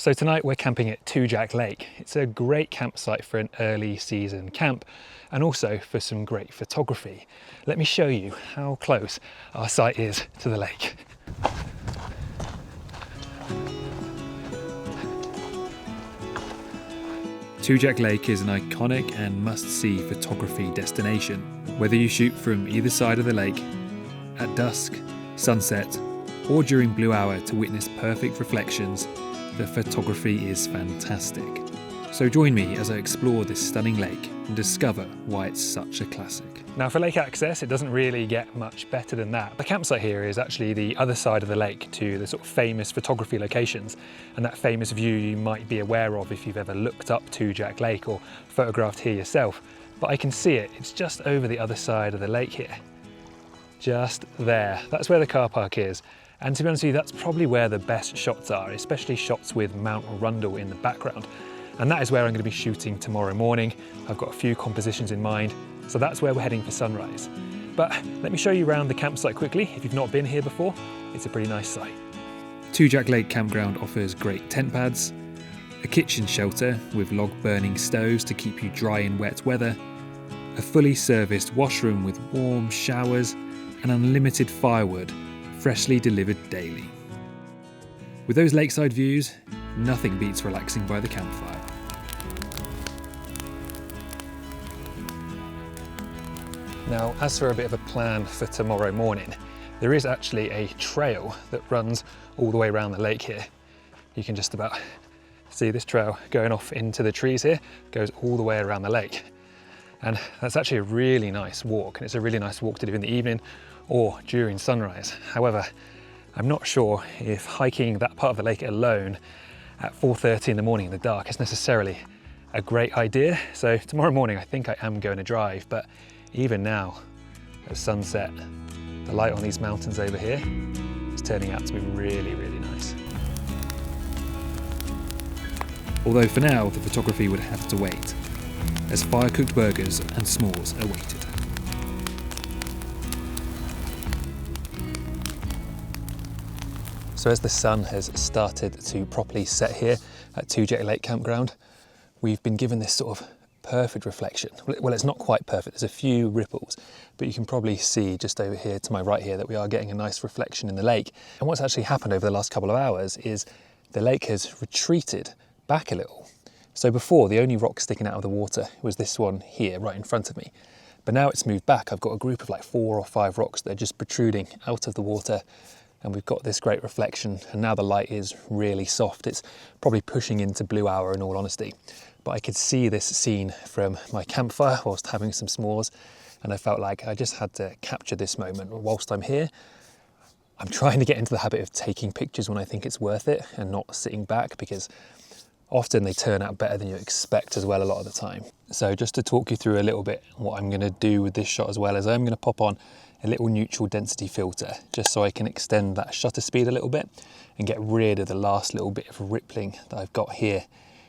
So tonight we're camping at Two Jack Lake. It's a great campsite for an early season camp and also for some great photography. Let me show you how close our site is to the lake. Two Jack Lake is an iconic and must-see photography destination. Whether you shoot from either side of the lake, at dusk, sunset, or during blue hour to witness perfect reflections, the photography is fantastic. So join me as I explore this stunning lake and discover why it's such a classic. Now for lake access, it doesn't really get much better than that. The campsite here is actually the other side of the lake to the sort of famous photography locations, and that famous view you might be aware of if you've ever looked up Two Jack Lake or photographed here yourself. But I can see it, it's just over the other side of the lake here. Just there, that's where the car park is. And to be honest with you, that's probably where the best shots are, especially shots with Mount Rundle in the background. And that is where I'm going to be shooting tomorrow morning. I've got a few compositions in mind, so that's where we're heading for sunrise. But let me show you around the campsite quickly. If you've not been here before, it's a pretty nice site. Two Jack Lake Campground offers great tent pads, a kitchen shelter with log burning stoves to keep you dry in wet weather, a fully serviced washroom with warm showers, and unlimited firewood, freshly delivered daily. With those lakeside views, nothing beats relaxing by the campfire. Now, as for a bit of a plan for tomorrow morning, there is actually a trail that runs all the way around the lake here. You can just about see this trail going off into the trees here, goes all the way around the lake. And that's actually a really nice walk, and it's a really nice walk to do in the evening or during sunrise. However, I'm not sure if hiking that part of the lake alone at 4:30 in the morning in the dark is necessarily a great idea. So tomorrow morning I think I am going to drive, but even now at sunset, the light on these mountains over here is turning out to be really, really nice. Although for now the photography would have to wait, as fire-cooked burgers and s'mores awaited. So as the sun has started to properly set here at Two Jack Lake Campground, we've been given this sort of perfect reflection. Well, it's not quite perfect, there's a few ripples, but you can probably see just over here to my right here that we are getting a nice reflection in the lake. And what's actually happened over the last couple of hours is the lake has retreated back a little. So before, the only rock sticking out of the water was this one here right in front of me. But now it's moved back. I've got a group of like 4 or 5 rocks that are just protruding out of the water, and we've got this great reflection, and now the light is really soft. It's probably pushing into blue hour in all honesty, but I could see this scene from my campfire whilst having some s'mores, and I felt like I just had to capture this moment whilst I'm here. I'm trying to get into the habit of taking pictures when I think it's worth it and not sitting back, because often they turn out better than you expect as well a lot of the time. So just to talk you through a little bit what I'm going to do with this shot as well, is I'm going to pop on a little neutral density filter just so I can extend that shutter speed a little bit and get rid of the last little bit of rippling that I've got here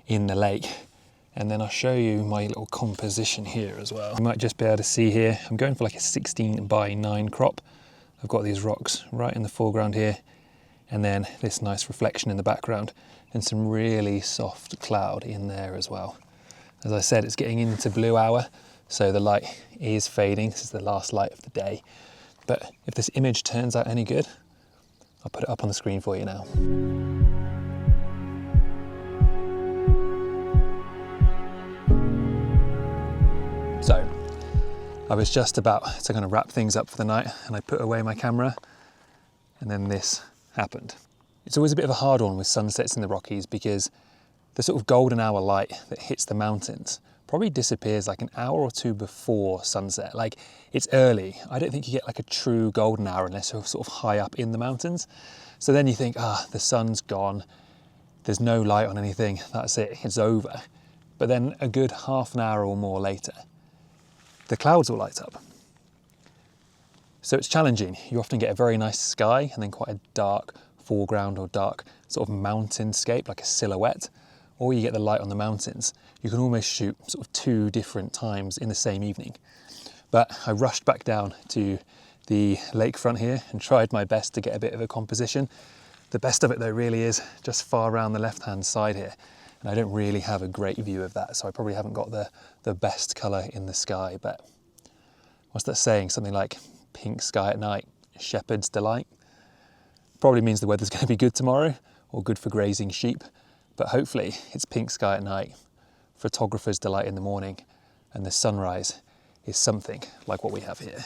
in the lake. And then I'll show you my little composition here as well. You might just be able to see here, I'm going for like a 16:9 crop. I've got these rocks right in the foreground here, and then this nice reflection in the background, and some really soft cloud in there as well. As I said, it's getting into blue hour, so the light is fading. This is the last light of the day. But if this image turns out any good, I'll put it up on the screen for you now. So, I was just about to kind of wrap things up for the night, and I put away my camera, and then this happened. It's always a bit of a hard one with sunsets in the Rockies, because the sort of golden hour light that hits the mountains probably disappears like an hour or 2 before sunset. Like, it's early. I don't think you get like a true golden hour unless you're sort of high up in the mountains. So then you think, the sun's gone, there's no light on anything, that's it, it's over. But then a good half an hour or more later, the clouds will light up. So it's challenging. You often get a very nice sky and then quite a dark foreground or dark sort of mountainscape, like a silhouette, or you get the light on the mountains. You can almost shoot sort of 2 different times in the same evening. But I rushed back down to the lakefront here and tried my best to get a bit of a composition. The best of it though really is just far around the left-hand side here. And I don't really have a great view of that, so I probably haven't got the best colour in the sky, but what's that saying? Something like pink sky at night, shepherd's delight. Probably means the weather's going to be good tomorrow, or good for grazing sheep, but hopefully it's pink sky at night, photographer's delight in the morning, and the sunrise is something like what we have here.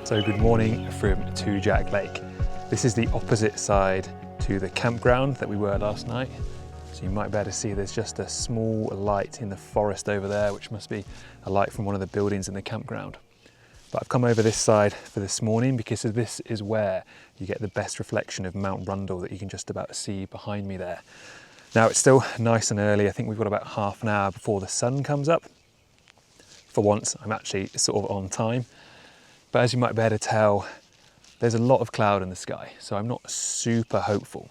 So good morning from Two Jack Lake. This is the opposite side to the campground that we were last night. So you might be able to see there's just a small light in the forest over there, which must be a light from one of the buildings in the campground. But I've come over this side for this morning because this is where you get the best reflection of Mount Rundle that you can just about see behind me there. Now it's still nice and early. I think we've got about half an hour before the sun comes up. For once, I'm actually sort of on time. But as you might be able to tell, there's a lot of cloud in the sky, so I'm not super hopeful.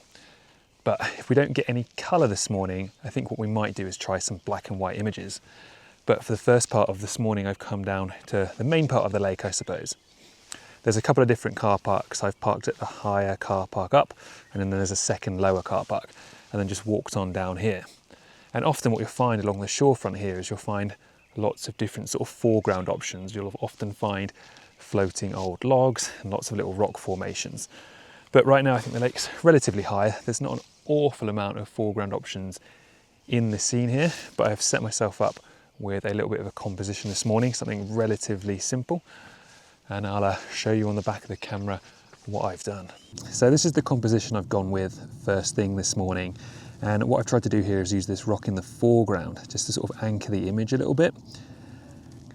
But if we don't get any colour this morning, I think what we might do is try some black and white images. But for the first part of this morning, I've come down to the main part of the lake, I suppose. There's a couple of different car parks. I've parked at the higher car park up, and then there's a second lower car park, and then just walked on down here. And often what you'll find along the shorefront here is you'll find lots of different sort of foreground options. You'll often find floating old logs and lots of little rock formations. But right now I think the lake's relatively high. There's not an awful amount of foreground options in the scene here, but I've set myself up with a little bit of a composition this morning, something relatively simple, and I'll show you on the back of the camera what I've done. So this is the composition I've gone with first thing this morning, and what I've tried to do here is use this rock in the foreground just to sort of anchor the image a little bit.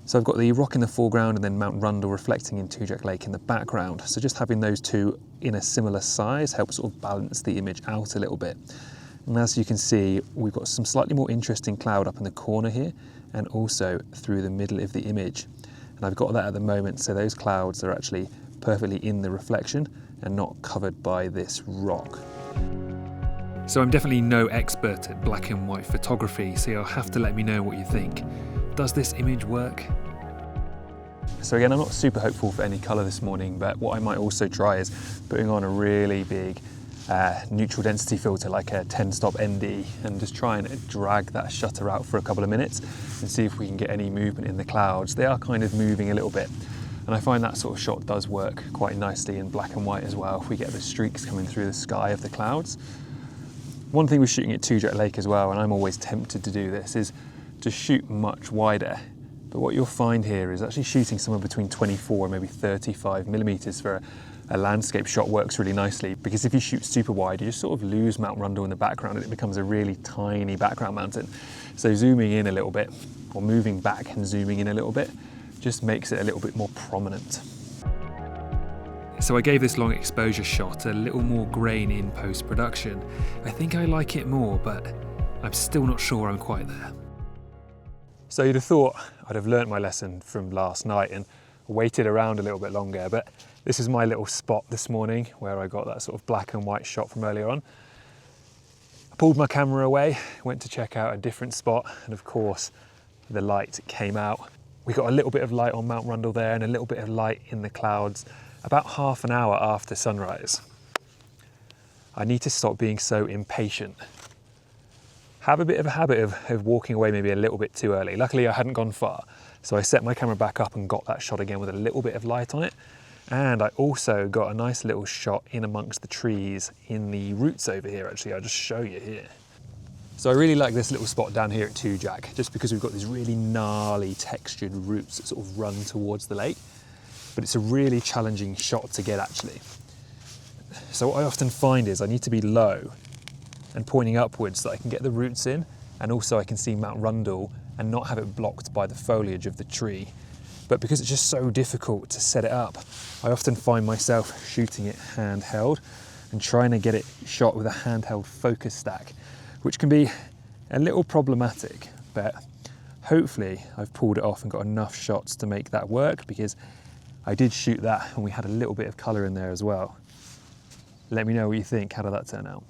So I've got the rock in the foreground and then Mount Rundle reflecting in Two Jack Lake in the background. So just having those two in a similar size helps sort of balance the image out a little bit. And as you can see, we've got some slightly more interesting cloud up in the corner here and also through the middle of the image. And I've got that at the moment, so those clouds are actually perfectly in the reflection and not covered by this rock. So I'm definitely no expert at black and white photography, so you'll have to let me know what you think. Does this image work? So again, I'm not super hopeful for any colour this morning, but what I might also try is putting on a really big neutral density filter, like a 10-stop ND, and just try and drag that shutter out for a couple of minutes and see if we can get any movement in the clouds. They are kind of moving a little bit, and I find that sort of shot does work quite nicely in black and white as well, if we get the streaks coming through the sky of the clouds. One thing with shooting at Two Jack Lake as well, and I'm always tempted to do this, is to shoot much wider. But what you'll find here is actually shooting somewhere between 24 and maybe 35 millimeters for a landscape shot works really nicely, because if you shoot super wide, you just sort of lose Mount Rundle in the background and it becomes a really tiny background mountain. So zooming in a little bit, or moving back and zooming in a little bit, just makes it a little bit more prominent. So I gave this long exposure shot a little more grain in post-production. I think I like it more, but I'm still not sure I'm quite there. So you'd have thought I'd have learnt my lesson from last night and waited around a little bit longer, but this is my little spot this morning where I got that sort of black and white shot from earlier on. I pulled my camera away, went to check out a different spot, and of course the light came out. We got a little bit of light on Mount Rundle there and a little bit of light in the clouds about half an hour after sunrise. I need to stop being so impatient. Have a bit of a habit of walking away maybe a little bit too early. Luckily I hadn't gone far, so I set my camera back up and got that shot again with a little bit of light on it. And I also got a nice little shot in amongst the trees in the roots over here. Actually, I'll just show you here. So I really like this little spot down here at Two Jack, just because we've got these really gnarly textured roots that sort of run towards the lake. But it's a really challenging shot to get actually. So what I often find is I need to be low and pointing upwards so that I can get the roots in, and also I can see Mount Rundle and not have it blocked by the foliage of the tree. But because it's just so difficult to set it up, I often find myself shooting it handheld and trying to get it shot with a handheld focus stack, which can be a little problematic, but hopefully I've pulled it off and got enough shots to make that work, because I did shoot that and we had a little bit of colour in there as well. Let me know what you think. How did that turn out?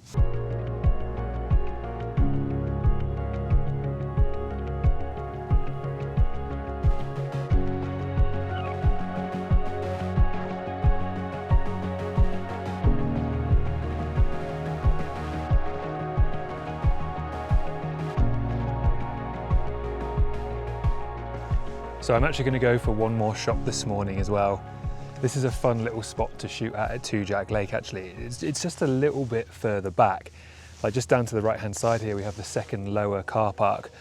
So I'm actually going to go for one more shot this morning as well. This is a fun little spot to shoot at Two Jack Lake actually. It's just a little bit further back. Like just down to the right hand side here we have the second lower car park.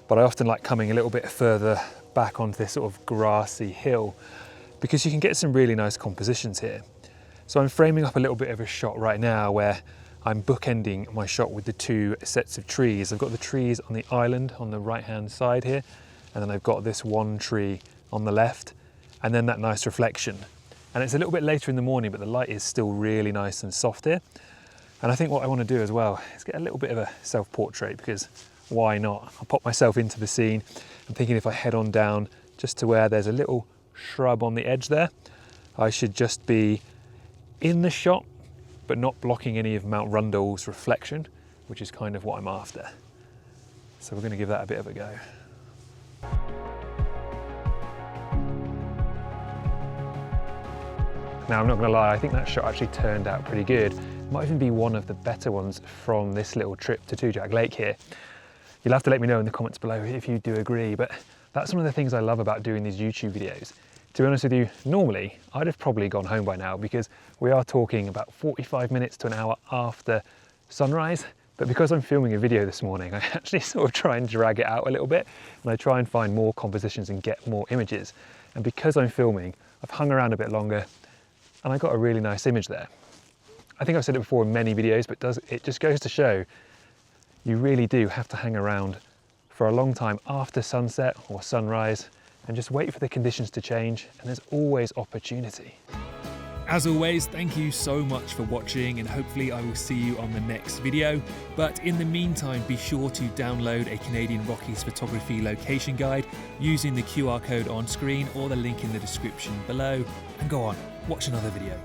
But I often like coming a little bit further back onto this sort of grassy hill because you can get some really nice compositions here. So I'm framing up a little bit of a shot right now where I'm bookending my shot with the two sets of trees. I've got the trees on the island on the right hand side here, and then I've got this one tree on the left, and then that nice reflection. And it's a little bit later in the morning, but the light is still really nice and soft here. And I think what I want to do as well is get a little bit of a self-portrait, because why not? I'll pop myself into the scene. I'm thinking if I head on down just to where there's a little shrub on the edge there, I should just be in the shot, but not blocking any of Mount Rundle's reflection, which is kind of what I'm after. So we're going to give that a bit of a go. Now, I'm not going to lie, I think that shot actually turned out pretty good. It might even be one of the better ones from this little trip to Two Jack Lake here. You'll have to let me know in the comments below if you do agree, but that's one of the things I love about doing these YouTube videos. To be honest with you, normally I'd have probably gone home by now, because we are talking about 45 minutes to an hour after sunrise. But because I'm filming a video this morning, I actually sort of try and drag it out a little bit, and I try and find more compositions and get more images. And because I'm filming, I've hung around a bit longer, and I got a really nice image there. I think I've said it before in many videos, but it just goes to show you really do have to hang around for a long time after sunset or sunrise and just wait for the conditions to change, and there's always opportunity. As always, thank you so much for watching, and hopefully I will see you on the next video. But in the meantime, be sure to download a Canadian Rockies photography location guide using the QR code on screen or the link in the description below. And go on, watch another video.